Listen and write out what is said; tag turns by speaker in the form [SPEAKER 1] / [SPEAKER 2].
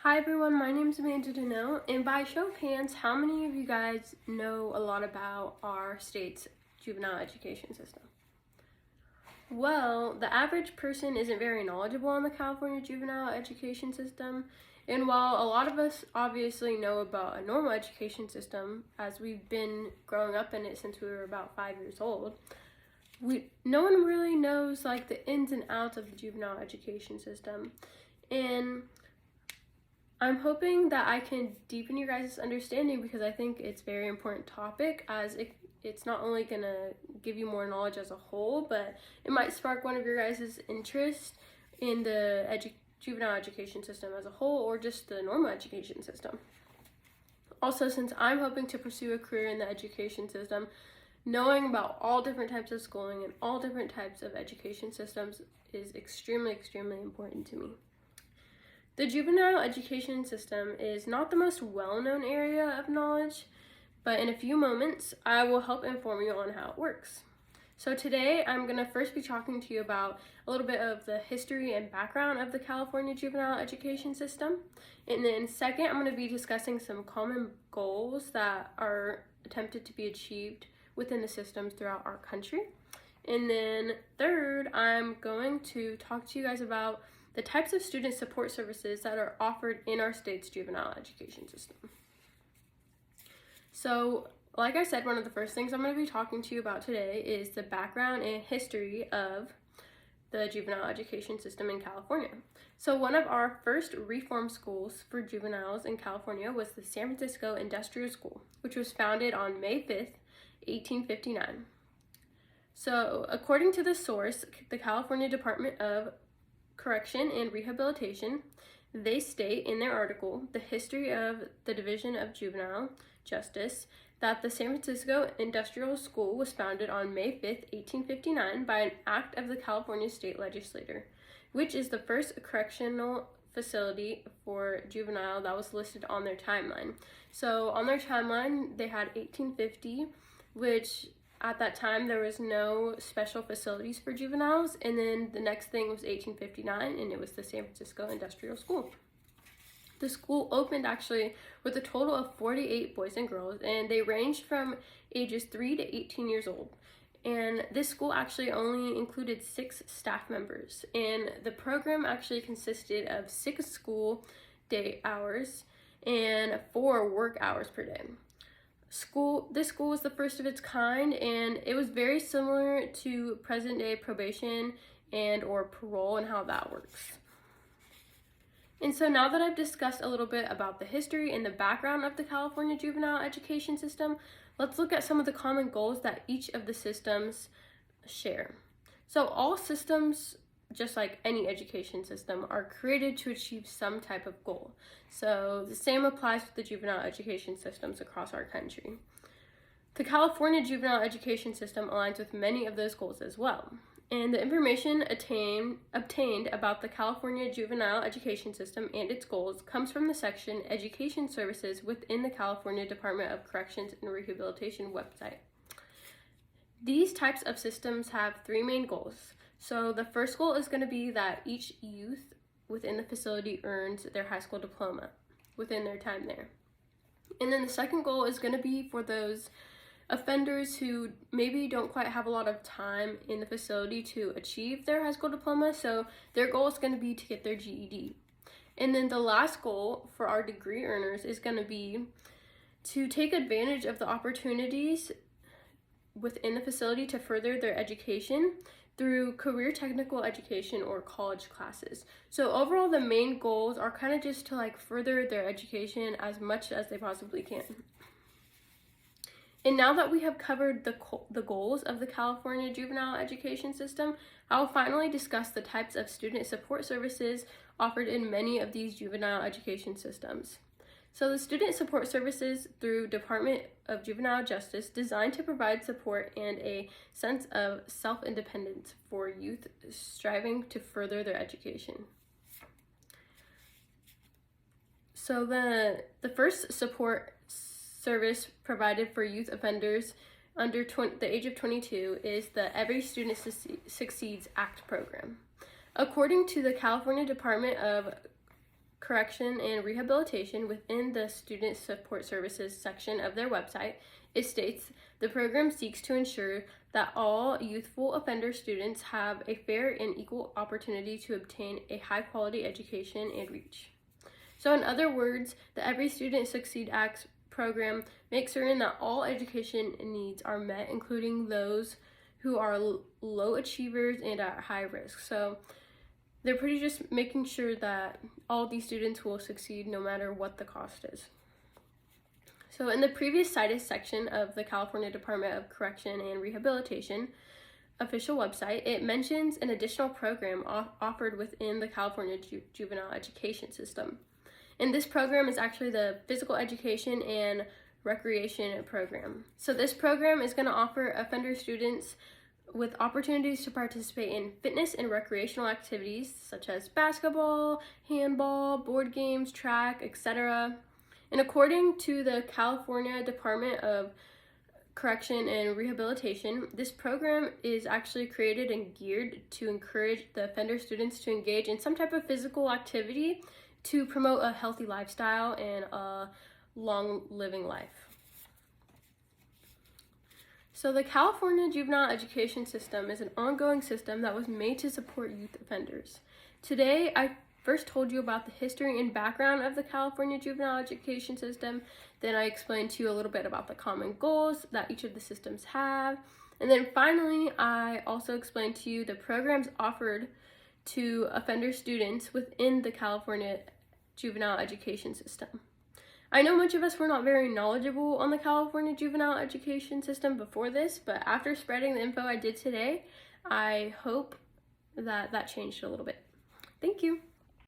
[SPEAKER 1] Hi everyone, my name is Amanda Deneau, and by show of hands, how many of you guys know a lot about our state's juvenile education system? Well, the average person isn't very knowledgeable on the California juvenile education system, and while a lot of us obviously know about a normal education system, as we've been growing up in it since we were about 5 years old, no one really knows like the ins and outs of the juvenile education system. And I'm hoping that I can deepen your guys' understanding because I think it's a very important topic, as it's not only going to give you more knowledge as a whole, but it might spark one of your guys' interest in the juvenile education system as a whole, or just the normal education system. Also, since I'm hoping to pursue a career in the education system, knowing about all different types of schooling and all different types of education systems is extremely important to me. The juvenile education system is not the most well-known area of knowledge, but in a few moments, I will help inform you on how it works. So today, I'm going to first be talking to you about a little bit of the history and background of the California juvenile education system. And then second, I'm going to be discussing some common goals that are attempted to be achieved within the systems throughout our country. And then third, I'm going to talk to you guys about the types of student support services that are offered in our state's juvenile education system. So, like I said, one of the first things I'm going to be talking to you about today is the background and history of the juvenile education system in California. So one of our first reform schools for juveniles in California was the San Francisco Industrial School, which was founded on May 5th, 1859. So according to the source, the California Department of Correction and Rehabilitation, they state in their article, The History of the Division of Juvenile Justice, that the San Francisco Industrial School was founded on May 5th, 1859 by an act of the California State Legislature, which is the first correctional facility for juvenile that was listed on their timeline. So on their timeline, they had 1850, which at that time, there was no special facilities for juveniles, and then the next thing was 1859, and it was the San Francisco Industrial School. The school opened actually with a total of 48 boys and girls, and they ranged from ages 3 to 18 years old. And this school actually only included 6 staff members, and the program actually consisted of 6 school day hours and 4 work hours per day. This school was the first of its kind, and it was very similar to present day probation and or parole and how that works. And so now that I've discussed a little bit about the history and the background of the California juvenile education system, let's look at some of the common goals that each of the systems share. So all systems, just like any education system, are created to achieve some type of goal. So the same applies with the juvenile education systems across our country. The California juvenile education system aligns with many of those goals as well. And the information obtained about the California juvenile education system and its goals comes from the section Education Services within the California Department of Corrections and Rehabilitation website. These types of systems have 3 main goals. So the first goal is going to be that each youth within the facility earns their high school diploma within their time there. And then the second goal is going to be for those offenders who maybe don't quite have a lot of time in the facility to achieve their high school diploma, so their goal is going to be to get their GED. And then the last goal for our degree earners is going to be to take advantage of the opportunities within the facility to further their education through career technical education or college classes. So overall, the main goals are kind of just to like further their education as much as they possibly can. And now that we have covered the goals of the California juvenile education system, I will finally discuss the types of student support services offered in many of these juvenile education systems. So the student support services through Department of Juvenile Justice designed to provide support and a sense of self-independence for youth striving to further their education. So the first support service provided for youth offenders under the age of 22 is the Every Student Succeeds ACT program. According to the California Department of Correction and Rehabilitation within the Student Support Services section of their website, it states the program seeks to ensure that all youthful offender students have a fair and equal opportunity to obtain a high quality education and reach. So, in other words, the Every Student Succeed Acts program makes certain that all education needs are met, including those who are low achievers and at high risk. So, they're pretty just making sure that all of these students will succeed no matter what the cost is. So in the previous cited section of the California Department of Correction and Rehabilitation official website, it mentions an additional program offered within the California juvenile education system. And this program is actually the physical education and recreation program. So this program is going to offer offender students with opportunities to participate in fitness and recreational activities such as basketball, handball, board games, track, etc. And according to the California Department of Correction and Rehabilitation, this program is actually created and geared to encourage the offender students to engage in some type of physical activity to promote a healthy lifestyle and a long living life. So the California juvenile education system is an ongoing system that was made to support youth offenders. Today, I first told you about the history and background of the California juvenile education system. Then I explained to you a little bit about the common goals that each of the systems have. And then finally, I also explained to you the programs offered to offender students within the California juvenile education system. I know much of us were not very knowledgeable on the California juvenile education system before this, but after spreading the info I did today, I hope that changed a little bit. Thank you.